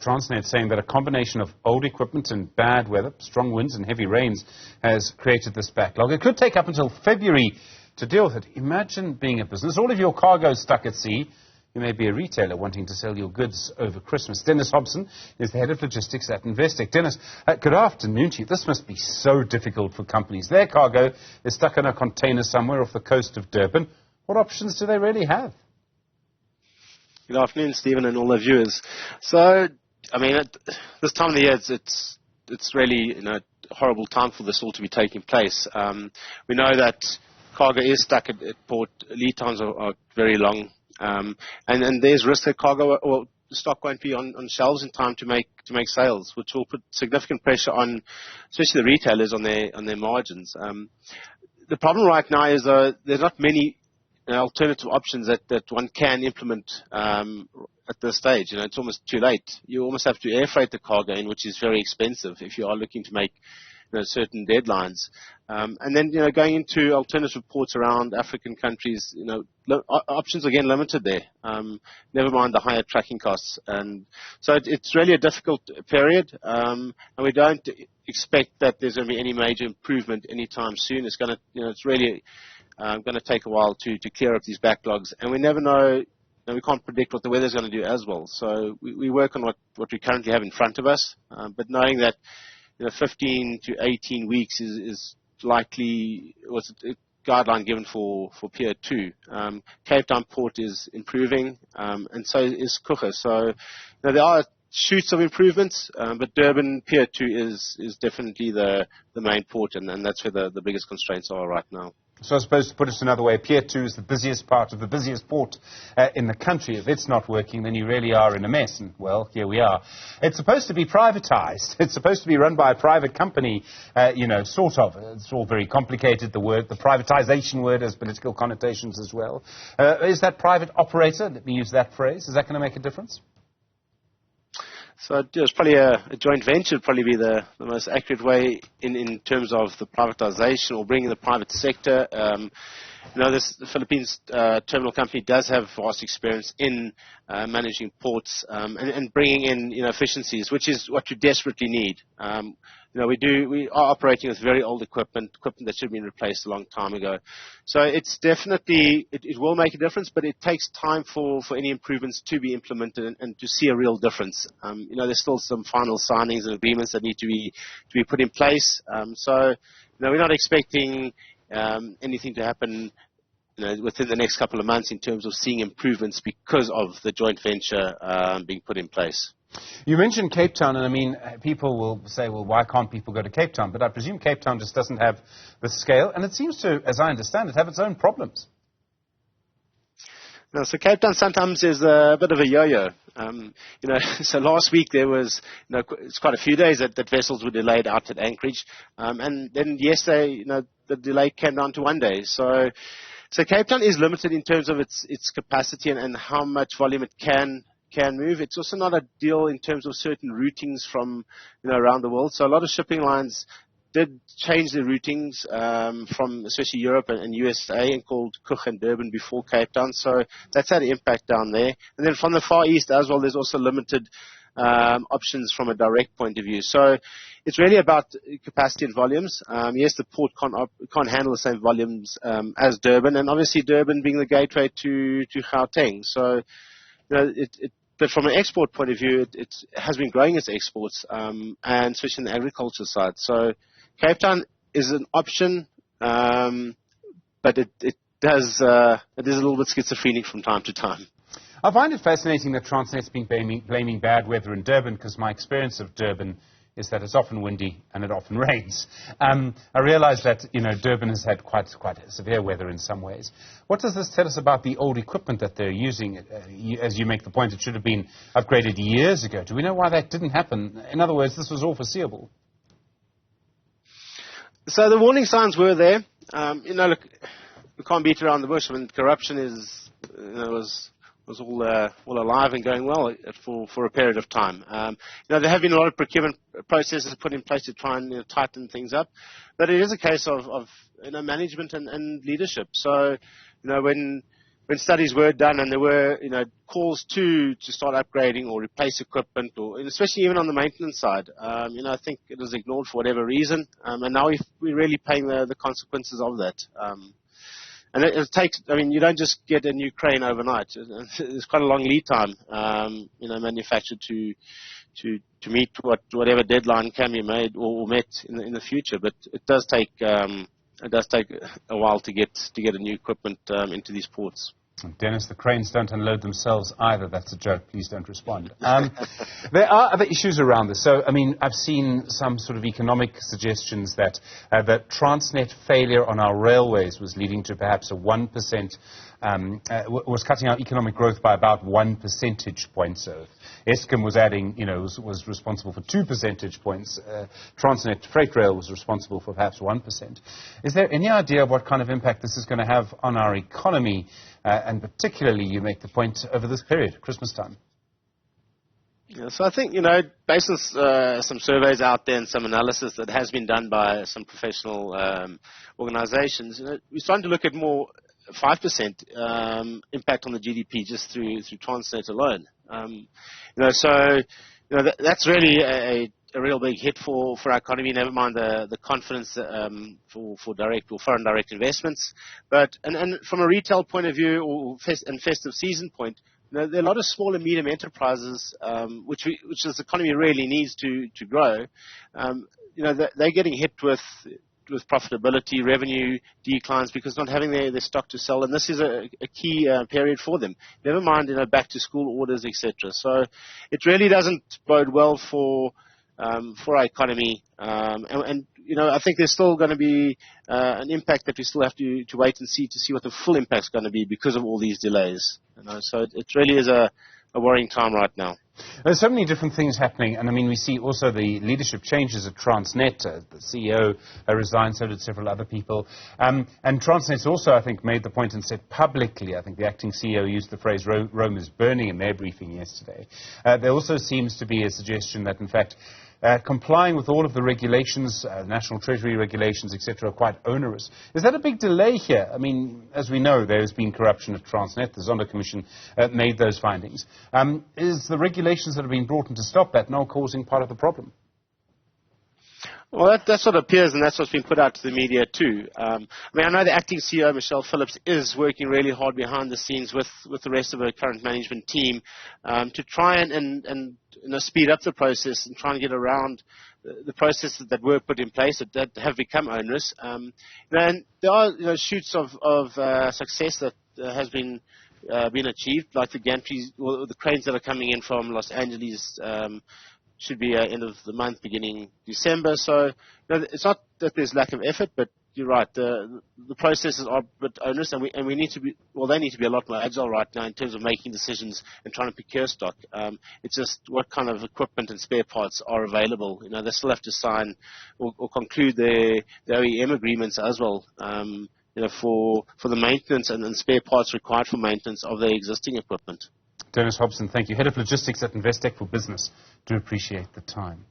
Transnet saying that a combination of old equipment and bad weather, strong winds and heavy rains, has created this backlog. It could take up until February to deal with it. Imagine being a business, all of your cargo stuck at sea. You may be a retailer wanting to sell your goods over Christmas. Dennis Hobson is the head of logistics at Investec. Dennis, good afternoon to you. This must be so difficult for companies. Their cargo is stuck in a container somewhere off the coast of Durban. What options do they really have? Good afternoon, Stephen, and all the viewers. So, I mean, at this time of the year, it's really a horrible time for this all to be taking place. We know that cargo is stuck at port. Lead times are very long, and there's risk that cargo or stock won't be on shelves in time to make sales, which will put significant pressure on, especially the retailers, on their margins. The problem right now is there's not many alternative options that one can implement at this stage. It's almost too late. You almost have to air freight the cargo in, which is very expensive if you are looking to make certain deadlines. And then going into alternative ports around African countries, options again limited there. Never mind the higher tracking costs, and so it's really a difficult period. And we don't expect that there's going to be any major improvement anytime soon. It's going to, it's really going to take a while to clear up these backlogs, and we never know. We can't predict what the weather's going to do as well. So we work on what we currently have in front of us, but knowing that 15 to 18 weeks is likely was a guideline given for Pier 2. Cape Town Port is improving, and so is Kucha. So there are shoots of improvements, but Durban Pier 2 is definitely the main port, and that's where the biggest constraints are right now. So I suppose, to put it another way, Pier 2 is the busiest part of the busiest port in the country. If it's not working, then you really are in a mess. And, well, here we are. It's supposed to be privatized. It's supposed to be run by a private company, sort of. It's all very complicated. The privatization word has political connotations as well. Is that private operator, let me use that phrase, is that going to make a difference? So it's probably a joint venture would probably be the most accurate way in terms of the privatization or bringing the private sector. The Philippines terminal company does have vast experience in managing ports and bringing in efficiencies, which is what you desperately need. We are operating with very old equipment that should have been replaced a long time ago. So it's definitely, it will make a difference, but it takes time for any improvements to be implemented and to see a real difference. There's still some final signings and agreements that need to be put in place. So we're not expecting anything to happen within the next couple of months in terms of seeing improvements because of the joint venture being put in place. You mentioned Cape Town, and I mean, people will say, well, why can't people go to Cape Town? But I presume Cape Town just doesn't have the scale, and it seems to, as I understand it, have its own problems. No, so Cape Town sometimes is a bit of a yo-yo. So last week there was, it's quite a few days that vessels were delayed out at Anchorage, and then yesterday, the delay came down to 1 day. So Cape Town is limited in terms of its capacity and how much volume it can move. It's also not ideal in terms of certain routings from around the world. So a lot of shipping lines did change their routings from especially Europe and USA and called Kucha and Durban before Cape Town. So that's had an impact down there. And then from the Far East as well, there's also limited options from a direct point of view. So it's really about capacity and volumes. Yes, the port can't handle the same volumes as Durban, and obviously Durban being the gateway to Gauteng. So but from an export point of view, it has been growing its exports, and especially in the agriculture side. So Cape Town is an option, but it is a little bit schizophrenic from time to time. I find it fascinating that Transnet's been blaming bad weather in Durban, because my experience of Durban is that it's often windy and it often rains. I realize that Durban has had quite severe weather in some ways. What does this tell us about the old equipment that they're using? As you make the point, it should have been upgraded years ago. Do we know why that didn't happen? In other words, this was all foreseeable. So the warning signs were there. Look, we can't beat around the bush. I mean, corruption was all alive and going well for a period of time. There have been a lot of procurement processes put in place to try and tighten things up, but it is a case of management and leadership. So when when studies were done and there were, calls to start upgrading or replace equipment, or especially even on the maintenance side, I think it was ignored for whatever reason, and now we're really paying the consequences of that. And it takes, you don't just get a new crane overnight. There's quite a long lead time, manufactured to meet whatever deadline can be made or met in the future. But it does take a while to get a new equipment into these ports. Dennis, the cranes don't unload themselves either. That's a joke. Please don't respond. There are other issues around this. So, I've seen some sort of economic suggestions that that Transnet failure on our railways was leading to perhaps a 1%, was cutting our economic growth by about 1 percentage point. So Eskom was adding, was responsible for 2 percentage points. Transnet Freight Rail was responsible for perhaps 1%. Is there any idea of what kind of impact this is going to have on our economy? And particularly, you make the point, over this period, Christmas time. Yeah, so I think, based on some surveys out there and some analysis that has been done by some professional organizations, we're starting to look at more 5% impact on the GDP just through Transnet alone. That's really a real big hit for our economy, never mind the confidence for direct or foreign direct investments. But and from a retail point of view or festive season point, there are a lot of small and medium enterprises which this economy really needs to grow. They're getting hit with profitability, revenue declines because not having their stock to sell, and this is a key period for them. Never mind, back to school orders, etc. So it really doesn't bode well for our economy, and I think there's still going to be an impact that we still have to wait and see what the full impact is going to be because of all these delays. So it really is a worrying time right now. There's so many different things happening, and we see also the leadership changes at Transnet. The CEO resigned, so did several other people. And Transnet's also, I think, made the point and said publicly, I think the acting CEO used the phrase Rome is burning in their briefing yesterday. There also seems to be a suggestion that, in fact, complying with all of the regulations, National Treasury regulations, etc., are quite onerous. Is that a big delay here? As we know, there has been corruption at Transnet. The Zondo Commission made those findings. Is the regulations that have been brought in to stop that now causing part of the problem? Well, that's what appears, and that's what's been put out to the media too. I know the acting CEO, Michelle Phillips, is working really hard behind the scenes with the rest of her current management team to try and speed up the process and try and get around the processes that were put in place that have become onerous. And there are shoots of success that has been achieved, like the gantries or the cranes that are coming in from Los Angeles. Should be end of the month, beginning December. So it's not that there's lack of effort, but you're right. The processes are a bit onerous, and we need to be. Well, they need to be a lot more agile right now in terms of making decisions and trying to procure stock. It's just what kind of equipment and spare parts are available. They still have to sign or conclude the OEM agreements as well. For the maintenance and spare parts required for maintenance of their existing equipment. Dennis Hobson, thank you. Head of Logistics at Investec for Business. Do appreciate the time.